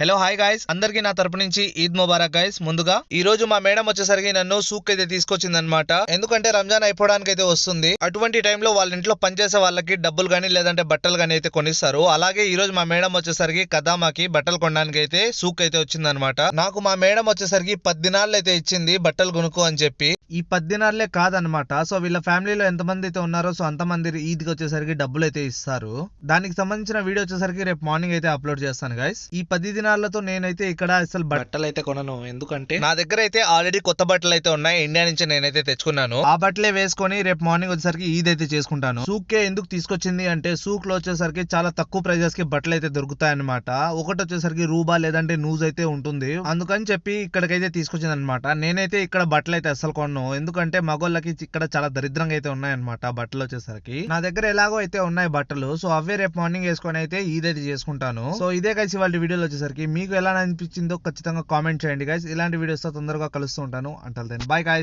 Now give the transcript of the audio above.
Hello hi guys, అందరికి నా తరపు నుంచి ఈద్ ముబారక్ గాయ్స్. ముందుగా ఈ రోజు మా మేడం వచ్చేసరికి నన్ను సూక్ అయితే తీసుకొచ్చింది అనమాట. ఎందుకంటే రంజాన్ అయిపోవడానికి అయితే వస్తుంది. అటువంటి టైంలో వాళ్ళ ఇంట్లో పనిచేసే వాళ్ళకి డబ్బులు గానీ లేదంటే బట్టలు గానీ అయితే కొనిస్తారు. అలాగే ఈ రోజు మా మేడం వచ్చేసరికి కదామాకి బట్టలు కొనడానికి అయితే సూక్ అయితే వచ్చింది అనమాట. నాకు మా మేడం వచ్చేసరికి 10 దినాలు అయితే ఇచ్చింది బట్టలు కొనుక్కో అని చెప్పి. ఈ 10 దినాలే కాదనమాట. సో వీళ్ళ ఫ్యామిలీలో ఎంతమంది అయితే ఉన్నారో సో అంతమంది ఈద్కి వచ్చేసరికి డబ్బులు అయితే ఇస్తారు. దానికి సంబంధించిన వీడియో వచ్చేసరికి రేపు మార్నింగ్ అయితే అప్లోడ్ చేస్తాను గైస్. ఈ 10 దినాలతో నేనైతే ఇక్కడ అసలు బట్టలు అయితే కొనను. ఎందుకంటే నా దగ్గర అయితే ఆల్రెడీ కొత్త బట్టలు అయితే ఉన్నాయి. ఇండియా నుంచి నేనైతే తెచ్చుకున్నాను. ఆ బట్టలే వేసుకొని రేపు మార్నింగ్ వచ్చేసరికి ఈద్ అయితే చేసుకుంటాను. సూకే ఎందుకు తీసుకొచ్చింది అంటే సూక్ లో వచ్చేసరికి చాలా తక్కువ ప్రైజెస్ కి బట్టలు అయితే దొరుకుతాయి అనమాట. ఒకటి వచ్చేసరికి రూబా లేదంటే నూజ్ అయితే ఉంటుంది. అందుకని చెప్పి ఇక్కడికైతే తీసుకొచ్చింది అనమాట. నేనైతే ఇక్కడ బట్టలు అయితే అస్సలు కొనను. ఎందుకంటే మగోళ్ళకి ఇక్కడ చాలా దరిద్రంగా అయితే ఉన్నాయన్నమాట బట్టలు వచ్చేసరికి. నా దగ్గర ఎలాగో అయితే ఉన్నాయి బట్టలు. సో అవే రేపు మార్నింగ్ వేసుకొని అయితే ఈద్ అయితే చేసుకుంటాను. సో ఇదే కలిసి వాళ్ళ వీడియోలో వచ్చేసరికి మీకు ఎలా అనిపించిందో ఖచ్చితంగా కామెంట్ చేయండి గైస్. ఇలాంటి వీడియోస్ తో తొందరగా కలుస్తూ ఉంటాను. Until then bye guys.